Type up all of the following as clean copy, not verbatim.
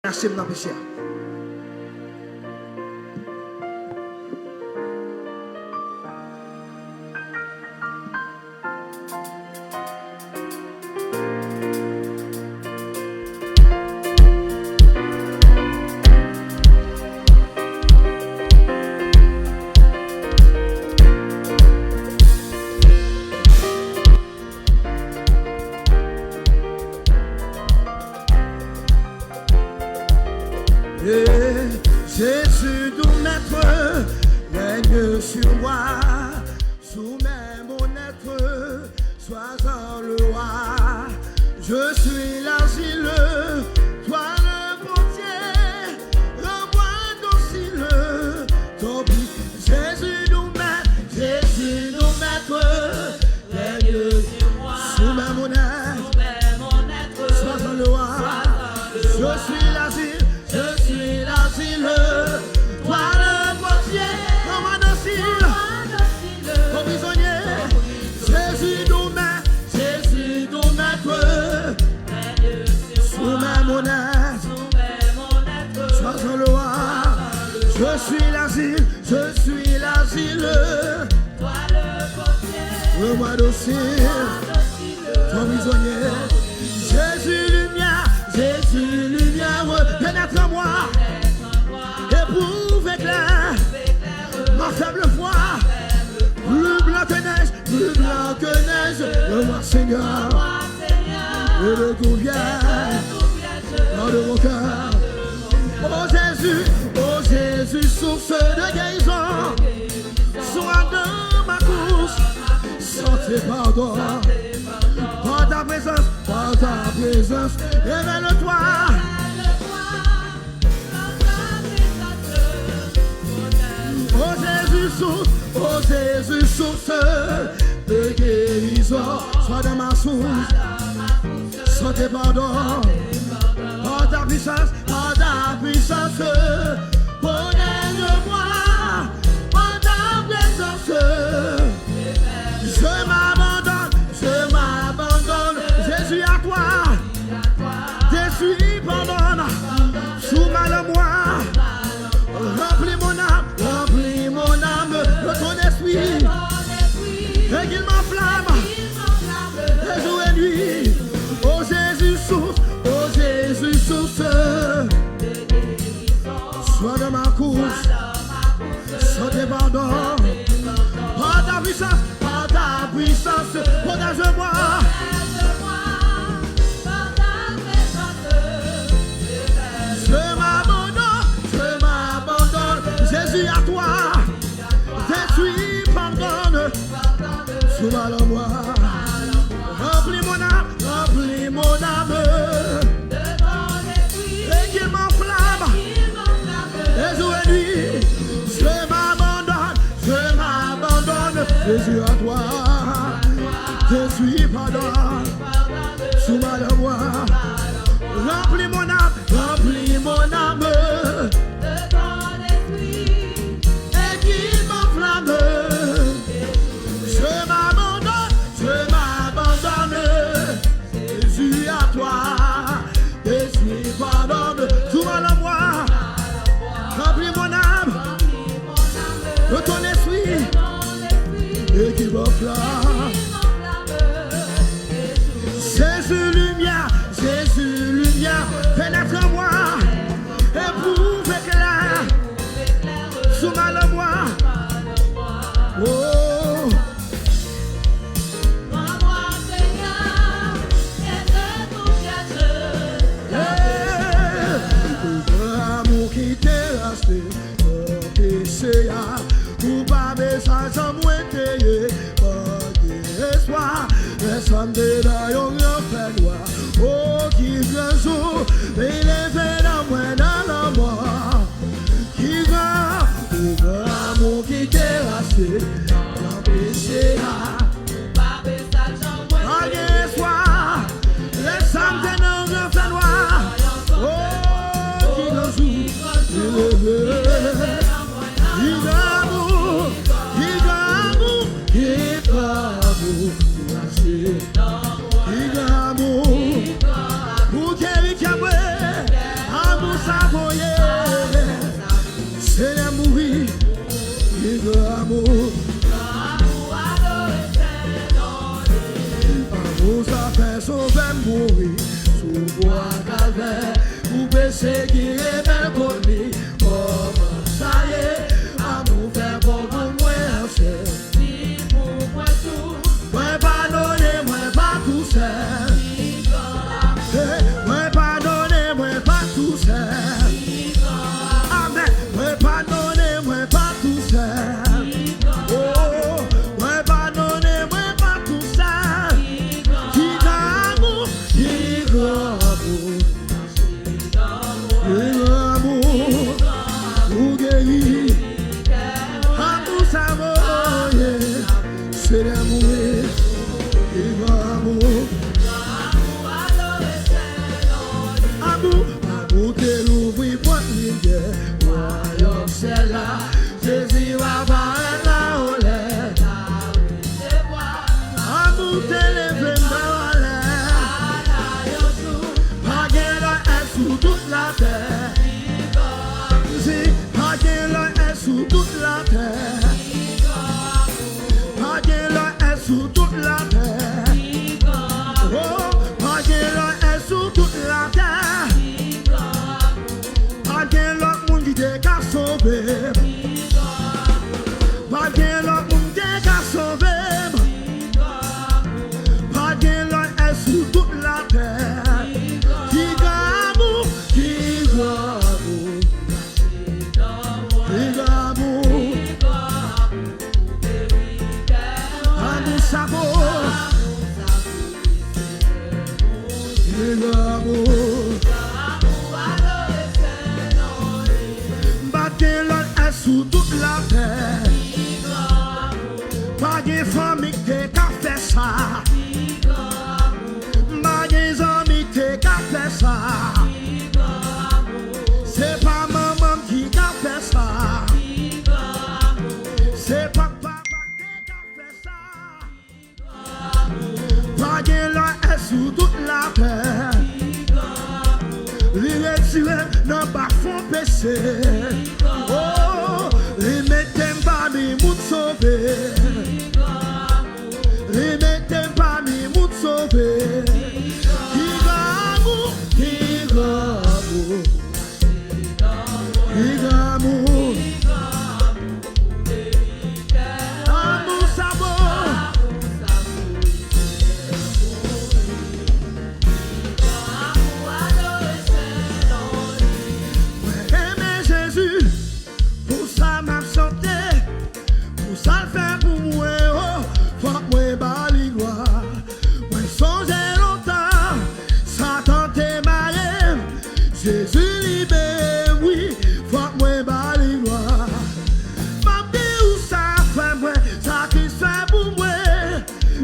Lâchez-moi dans le péché. Jésus, ton maître, règne sur moi. Soumets mon être, sois-en le roi. Je suis l'asile, toi le portier. Rends-moi docile, ton but. Jésus, ton maître, règne sur moi. Soumets mon être, sois-en le roi. Je suis l'asile. Je suis l'asile, toi le portier, rends-moi docile, ton prisonnier. Jésus nous maître, soumets mon être, sois le roi. Je suis l'asile, toi le portier, rends-moi docile, ton prisonnier. Jésus lumière, pénètre en moi, éprouve éclair, ma faible foi, plus blanc que neige, le moi Seigneur, et le tout vient dans de mon cœur. Oh Jésus, source de guérison, sois dans ma course, sans tes pardons. Par ta présence, révèle-toi. Oh Jésus, source de guérison, sois dans ma source, sans tes pardons. Par ta puissance, protège-moi, par ta présence. Je m'abandonne, Jésus à toi. Déçu, pardonne, soumets-le-moi. Remplis mon âme de ton esprit. Et qu'il m'enflamme, et jour et nuit. Oh Jésus, source, sois dans ma course, sans tes pardons. Par ta puissance, protège-moi. Je m'abandonne, Jésus à toi. Détruis, pardonne, soumets-le-moi. Remplis mon âme de ton esprit. Et qu'il m'enflamme, et jour et nuit. Je m'abandonne, Jésus à toi. Détruis, pardonne, soumets-le-moi. Remplis mon âme de ton esprit, et qu'il m'enflamme. Je m'abandonne, Jésus à toi. Détruis, pardonne, soumets-le-moi. Remplis mon âme de ton esprit, et qu'il m'enflamme. Jésus lumière, pénètre en moi, éprouve éclair, soumets-le-moi. Oh, rends-moi Seigneur, et de ton cœur. L'amour qui t'est resté, péché, ou pas message en moi t'ayé, pas d'espoir, les sommes de l'aïon fait noir. Oh, qui grand jour, il est fait dans moi dans la mort. Qui grand amour qui t'est racheté, dans péché, pas message en moi. Pas d'espoir, les sommes de l'aïon fait noir. Oh, qui grand jour, il est fait. c'est qui est belle pour lui. Oh, ça y est, amour fait pour moi, c'est. Si pour moi tout, Moi pardonner, moi pas tout seul. Moi pardonner, moi pas tout seul. Amen. Moi pardonner, moi pas tout seul. Oh, moi pardonner, moi pas tout seul. Qui d'amour, qui d'amour, ou guéri. Amour ça va, c'est l'amour, qui d'amour. Amour, amour te l'ouvri pour l'idée. Royaume c'est là, Jésus va paraître là où l'est. Amour te lève dans l'air. Pas qu'elle est sous toute la terre. Si, pas qu'elle est sous toute la terre. Pas qu'elle est sous toute la terre. Oh, pas qu'elle est sous toute la terre. Pas qu'elle est monde qui t'est qu'à sauver. Pas qu'elle est monde qui t'est qu'à sauver. Pas qu'elle est sous toute la terre. Qui d'amour, qui d'amour, qui d'amour. Amour sabot. Qui d'amour. Pas qu'elle est sous toute la terre. Pas de famille qui a fait ça. Pas de amis qui a fait ça. C'est pas maman qui a fait ça. C'est papa qui a fait ça. Pas qu'elle est sous toute la terre. Les retirés n'ont pas font péché. Oh, les mettez pas mes mots sauvés. Les mettez pas mes mots sauvés. Qui d'amour, qui d'amour, qui d'amour. Amour sabot. Aimer Jésus, pour ça m'a chanté, pour ça le fait pour moi, oh, faut que moi bali gloire. Moi songez longtemps, Satan t'est marié, Jésus libéré, oui, faut que moi bali gloire. Ma vie où ça fait moi, ça qui se fait pour moi,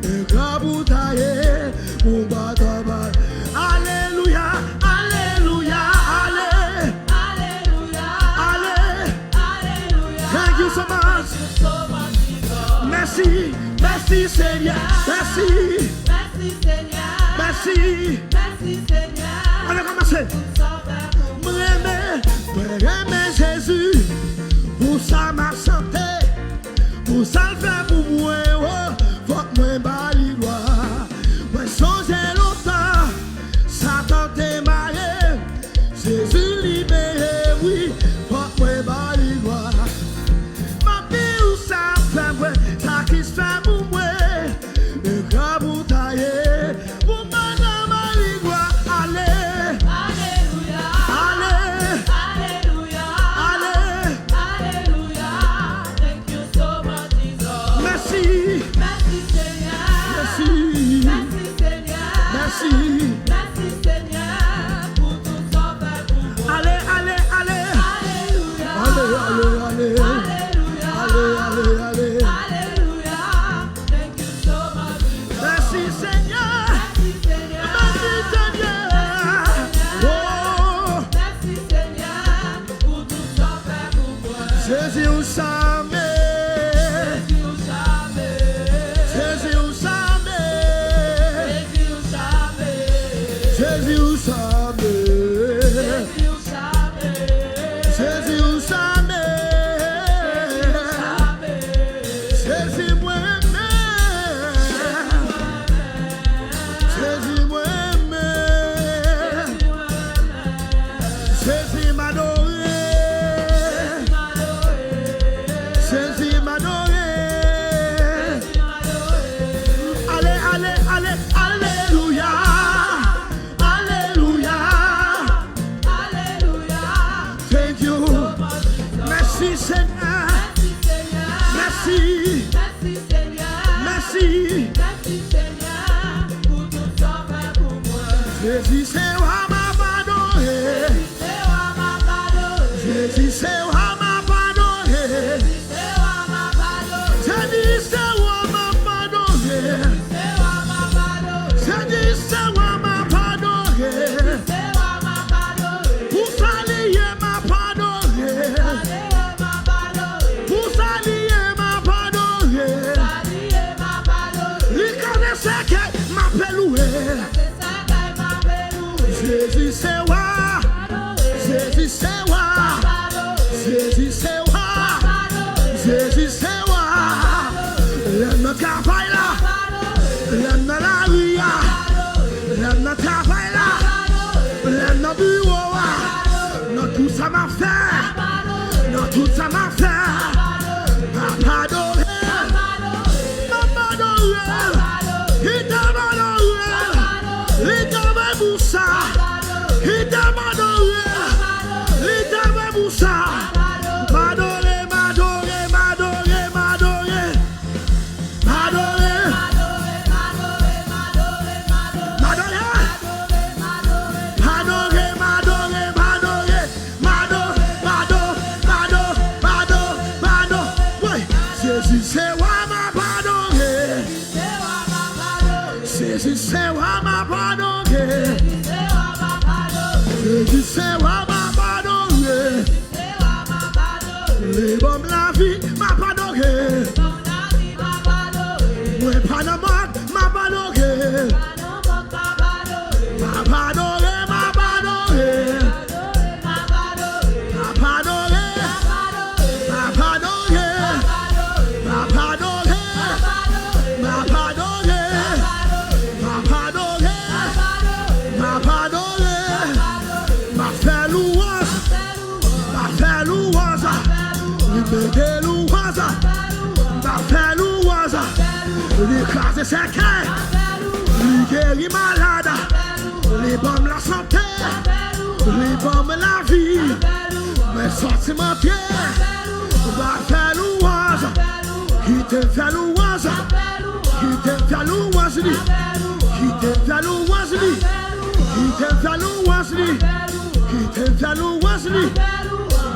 et quand vous taillez, mon bataille. Alléluia, alléluia, allez. Allez, thank you so much. Merci, merci Seigneur, merci, merci. On a commencé. M'aimer Jésus, pour ça m'a chanté, pour ça le fait pour moi, oh, faut que moi bali gloire. Moi songez longtemps, Satan t'est marié, Jésus libéré, oui, faut que moi bali gloire. Ma vie où ça fait moi, ça qui se fait pour moi, le grand bout taillé, pour madame bali gloire. Allez, allez, allez. Merci, merci, merci. Allez, allez, allez. Allez, allez, allez. Allez, allez, allez. Merci Seigneur. Merci Seigneur. Oh, Jésus ou jamais. Jésus ou jamais. Jésus ou jamais. Jésus ou jamais. Jésus moi-même. Jésus moi-même. tout ça m'a fait, dans tout ça m'a fait, m'a adoré, m'a adoré, il t'a adoré, il t'a adoré pour ça, il t'a adoré, il t'a adoré pour ça, m'adoré, m'adoré, m'adoré, m'adoré, m'adoré, c'est wa ma pardonné. Jésus c'est wa ma pardonné. Les bombes la vie m'a pardonné. Moi pas de mort m'a pardonné. M'a pardonné, m'a pardonné. M'a pardonné, m'a pardonné. M'a pardonné, m'a pardonné. M'a pardonné, m'a fait louange, m'a fait louange, libéré louange, m'a fait louange, l'écraser ses cœurs, lui guérit malade, les bombes la santé, les bombes la vie, mes sentiments pieds, m'a fait louange, qui te fait louange, qui te fait louange, qui te fait louange, qui te fait louange, qui te fait louange,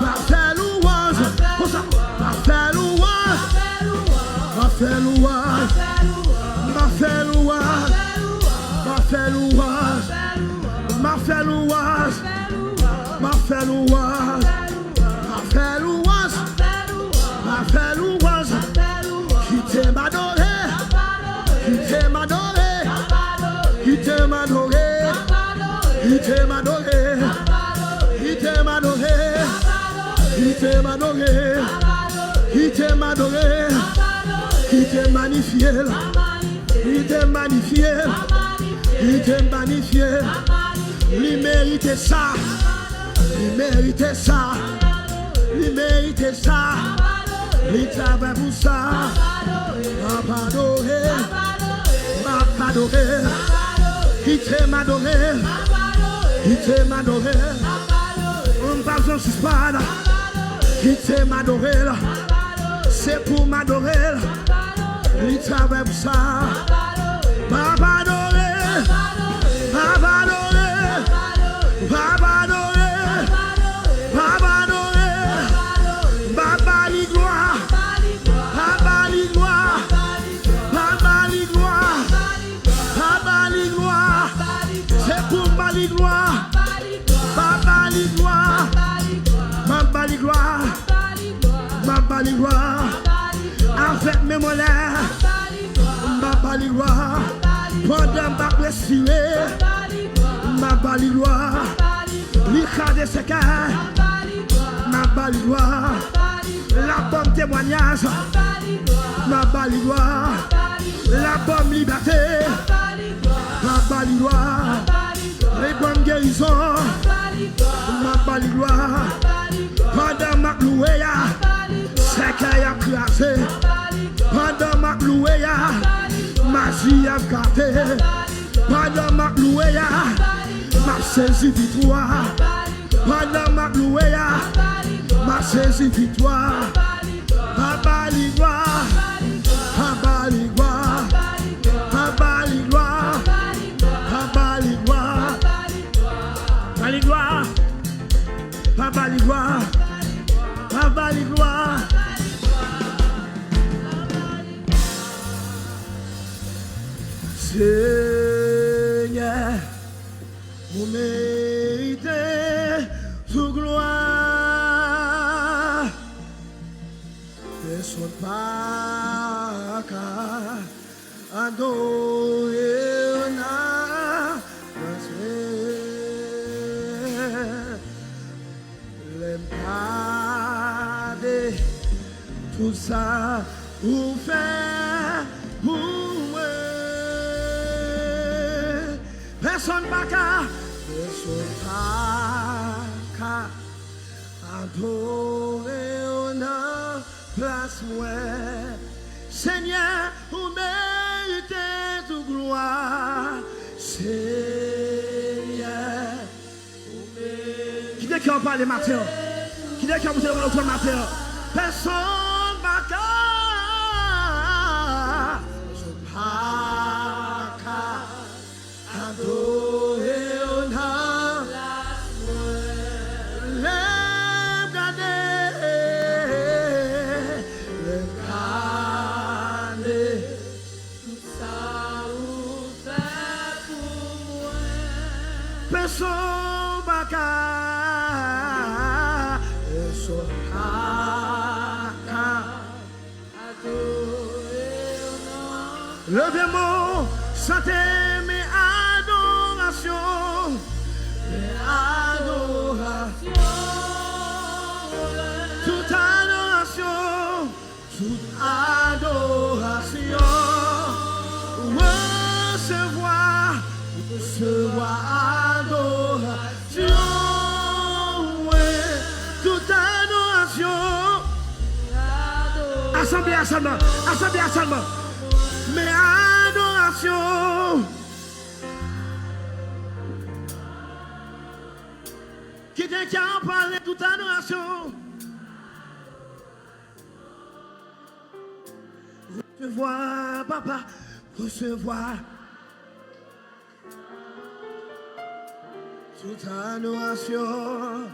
m'a fait louange, m'a fait louange, m'a fait louange, m'a fait louange, m'a fait louange, m'a fait louange, m'a fait louange, m'a fait louange, m'a fait louange, qui te m'a adoré, qui te m'a adoré, qui te m'a adoré. Il t'aime adoré, il t'aime adoré, il t'aime adoré, il t'aime adoré, il t'aime magnifié, il t'aime magnifié, il t'aime magnifié, il mérite ça, il mérite ça, il mérite ça, il travaille pour ça, m'a adoré, m'a adoré, il t'aime adoré. Il t'aime adoré, on parle de ce spada. Il t'aime adoré, c'est pour m'adorer. Il travaille pour ça. Papa adoré, papa adoré, papa adoré, papa adoré, papa li gloire, papa li gloire, papa li gloire, papa li gloire, c'est pour ma li gloire. Papa li gloire, Papa li gloire, Papa li gloire, avec mes molaires, Papa li gloire, pendant ma respirer, Papa li gloire, li khade seka, Papa li gloire, la bonne témoignage, Papa li gloire, la bonne liberté, Papa li gloire, les bonnes guérisons. Ma balioire, pendant ma louéa, c'est qu'elle a classé. Pendant ma louéa, ma vie a gâté. Pendant ma louéa, ma saisi victoire. Pendant ma louéa, ma saisi victoire. Ma balioire, ma balioire, ma balioire, ma balioire. Baligloire, Papa Ligloire, Papa Ligloire. Seigneur, vous méritez toute gloire. Personne pas qu'à adorer. Tout ça, vous faites pour moi. Personne pas qu'à adorer en place moi. Seigneur, vous méritez toute gloire. Seigneur, vous méritez. Qui est qui en parle le matin? Qui est qui en vous lève le matin? Personne n'a qu'à. Je n'ai qu'à adorer en place moi. Lève garder. Personne baka, personne baka. Levez-moi, chantez mes adorations, toute adoration, toute adoration. Recevoir adoration, ouais, toute adoration. Assemblée, mais adoration. Qui t'est qui a parlé toute adoration? Recevoir, papa, recevoir. Toute adoration.